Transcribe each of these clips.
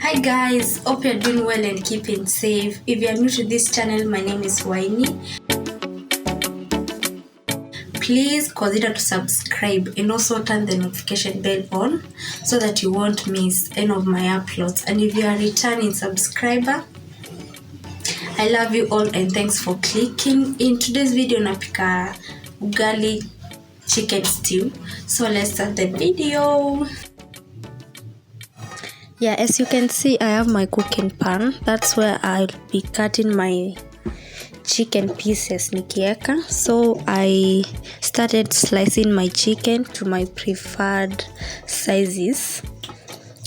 Hi guys, hope you're doing well and keeping safe. If you're new to this channel, my name is Waini. Please consider to subscribe and also turn the notification bell on so that you won't miss any of my uploads. And if you are a returning subscriber, I love you all and thanks for clicking. In today's video, napika ugali chicken stew. So let's start the video. Yeah, as you can see, I have my cooking pan. That's where I'll be cutting my chicken pieces nikieka. So I started slicing my chicken to my preferred sizes.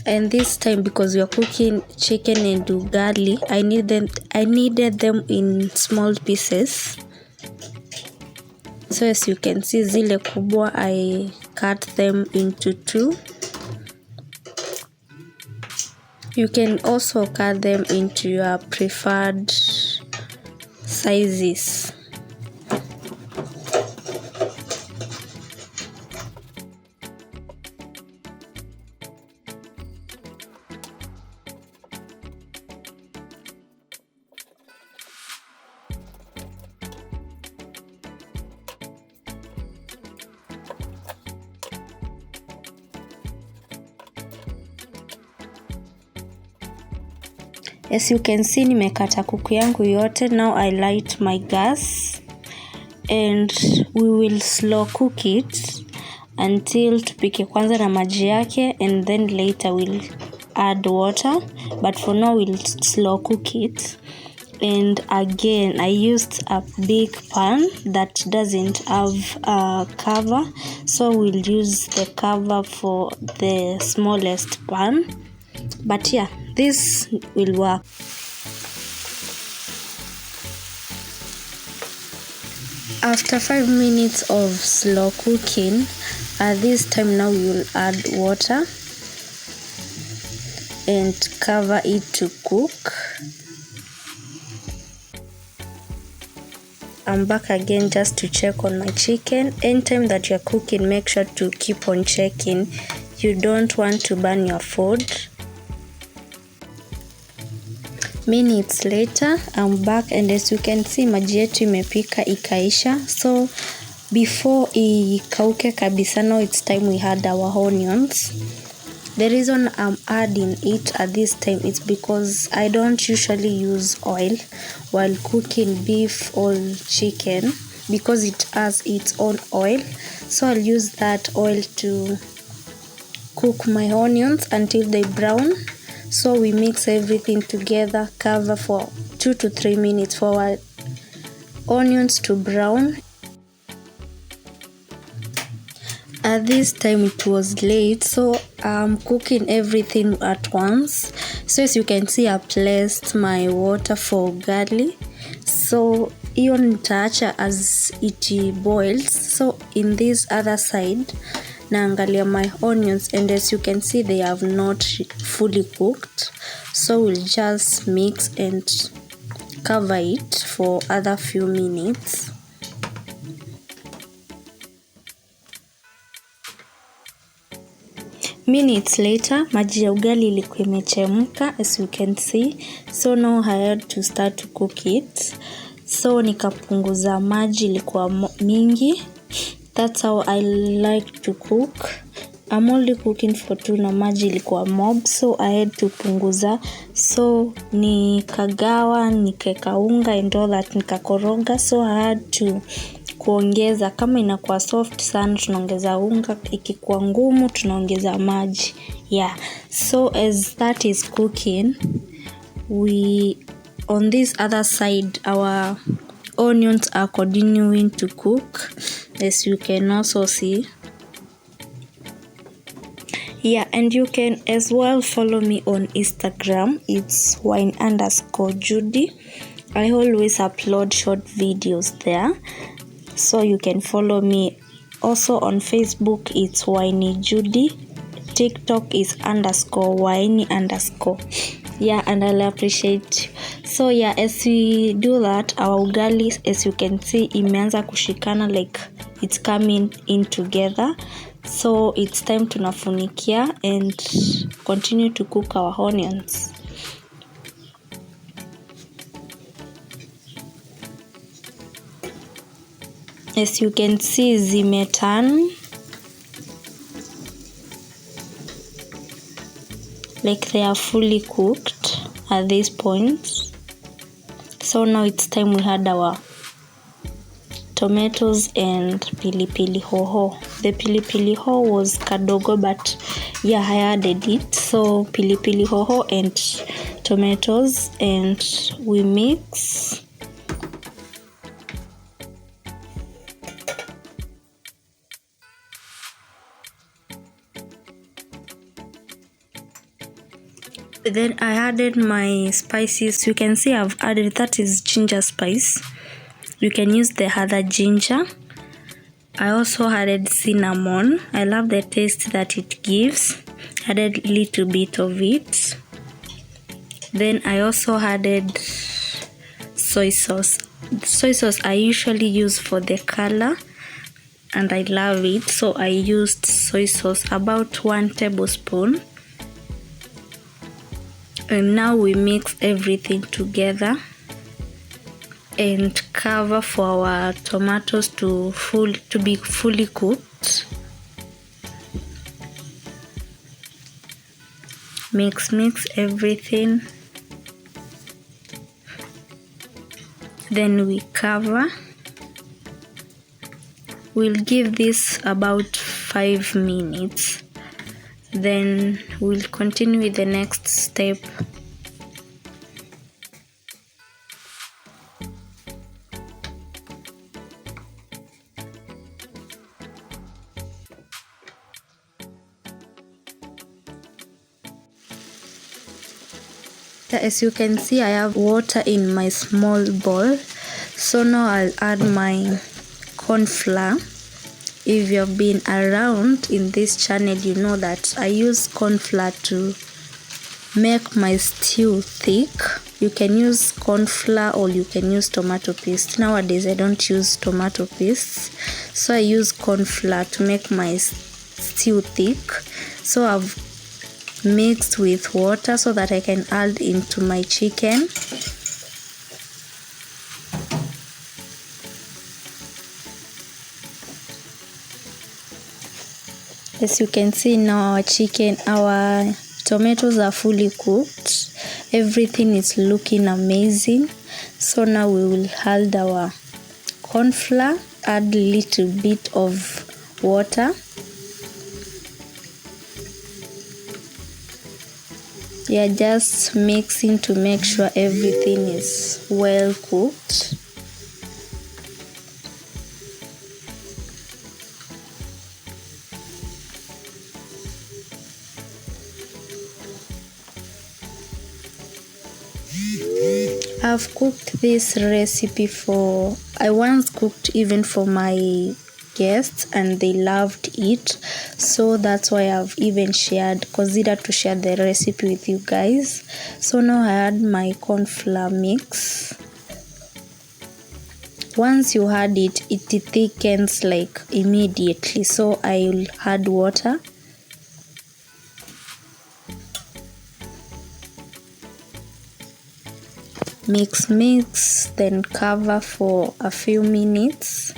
And this time, because we are cooking chicken and ugali, I needed them in small pieces. So as you can see, zile kubwa, I cut them into 2. You can also cut them into your preferred sizes. As you can see, nimekata kuku yangu yote. Now I light my gas and we will slow cook it until tupike kwanza na maji yake, and then later we'll add water, but for now we'll slow cook it. And again, I used a big pan that doesn't have a cover, so we'll use the cover for the smallest pan. But yeah, this will work. After 5 minutes of slow cooking, at this time now we will add water and cover it to cook. I'm back again just to check on my chicken. Anytime that you're cooking, make sure to keep on checking. You don't want to burn your food. Minutes later, I'm back, and as you can see, maji yetu imepika ikaisha. So before ikauke kabisa, now it's time we add our onions. The reason I'm adding it at this time is because I don't usually use oil while cooking beef or chicken, because it has its own oil. So I'll use that oil to cook my onions until they brown. So we mix everything together, cover for 2 to 3 minutes for our onions to brown. At this time it was late, so I'm cooking everything at once. So as you can see, I placed my water for ugali. So hiyo nitaacha as it boils. So in this other side, naangalia my onions, and as you can see, they have not fully cooked. So we'll just mix and cover it for other few minutes. Minutes later, maji ya ugali ilikuwa imechemka, as you can see. So now I had to start to cook it. So nikapunguza maji, ilikuwa mingi. That's how I like to cook. I'm only cooking for 2 na maji ilikuwa mob, so I had to punguza. So nikagawa, nikeka unga and all that, nikakoroga. So I had to kuongeza. Kama inakuwa soft sana, tunaongeza unga. Ikikuwa ngumu, tunaongeza maji. Yeah. So as that is cooking, on this other side, our onions are continuing to cook, as you can also see. Yeah, and you can as well follow me on Instagram. It's wine_Judy. I always upload short videos there, so you can follow me. Also on Facebook, it's WineyJudy. TikTok is _Winey_. Yeah, and I'll appreciate you. So yeah, as we do that, our ugali, as you can see, imeanza kushikana, like it's coming in together. So it's time tunafunikia and continue to cook our onions. As you can see, zimeturn, like they are fully cooked at this point. So now it's time we add our tomatoes and pilipili hoho. The pilipili hoho was kadogo, but yeah, I added it. So pilipili hoho and tomatoes, and we mix. Then I added my spices. You can see I've added, that is ginger spice. You can use the other ginger. I also added cinnamon. I love the taste that it gives. Added a little bit of it. Then I also added soy sauce. Soy sauce I usually use for the color and I love it. So I used soy sauce, about 1 tablespoon. And now we mix everything together and cover for our tomatoes to be fully cooked. Mix everything. Then we cover. We'll give this about 5 minutes. Then we'll continue with the next step. As you can see, I have water in my small bowl. So now I'll add my corn flour. If you have been around in this channel, you know that I use corn flour to make my stew thick. You can use corn flour or you can use tomato paste. Nowadays I don't use tomato paste, so I use corn flour to make my stew thick. So I've mixed with water so that I can add into my chicken. As you can see now, our tomatoes are fully cooked. Everything is looking amazing. So now we will add our corn flour, add a little bit of water. Yeah, just mixing to make sure everything is well cooked. I've cooked this recipe I once cooked even for my guests and they loved it. So that's why I've even considered to share the recipe with you guys. So now I add my corn flour mix. Once you add it, it thickens like immediately. So I'll add water. Mix, then cover for a few minutes.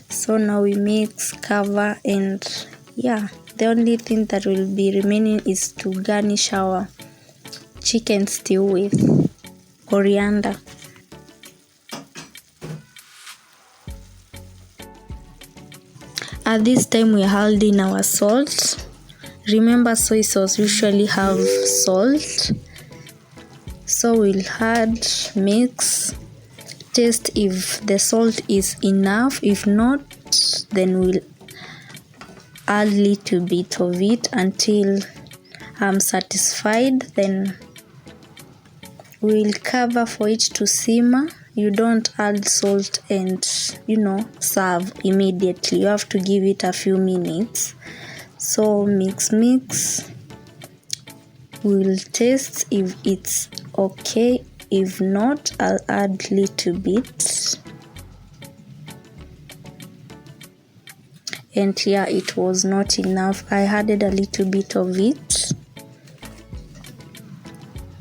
So now we mix, cover, and yeah, the only thing that will be remaining is to garnish our chicken stew with coriander. At this time we are adding our salt. Remember, soy sauce usually have salt. So we'll add, mix, taste if the salt is enough. If not, then we'll add a little bit of it until I'm satisfied. Then we'll cover for it to simmer. You don't add salt and serve immediately. You have to give it a few minutes. So mix. We'll taste if it's okay. If not, I'll add little bit. And here it was not enough. I added a little bit of it.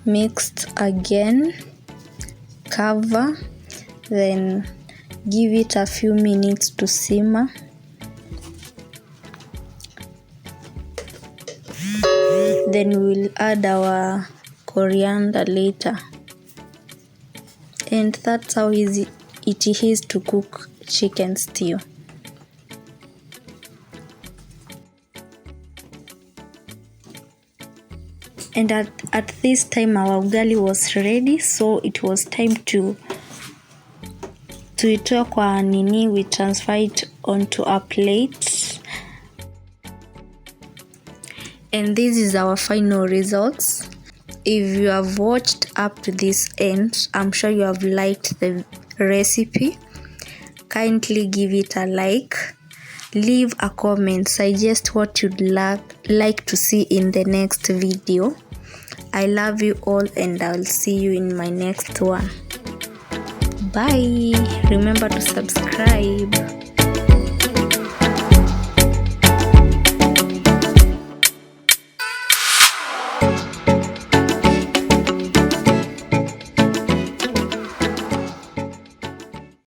Mixed again. Cover. Then give it a few minutes to simmer. Then we'll add our coriander later. And that's how easy it is to cook chicken stew. And at this time our ugali was ready, so it was time to itoa kwa nini. We transfer it onto a plate. And this is our final results. If you have watched up to this end, I'm sure you have liked the recipe. Kindly give it a like. Leave a comment. Suggest what you'd like to see in the next video. I love you all and I'll see you in my next one. Bye. Remember to subscribe.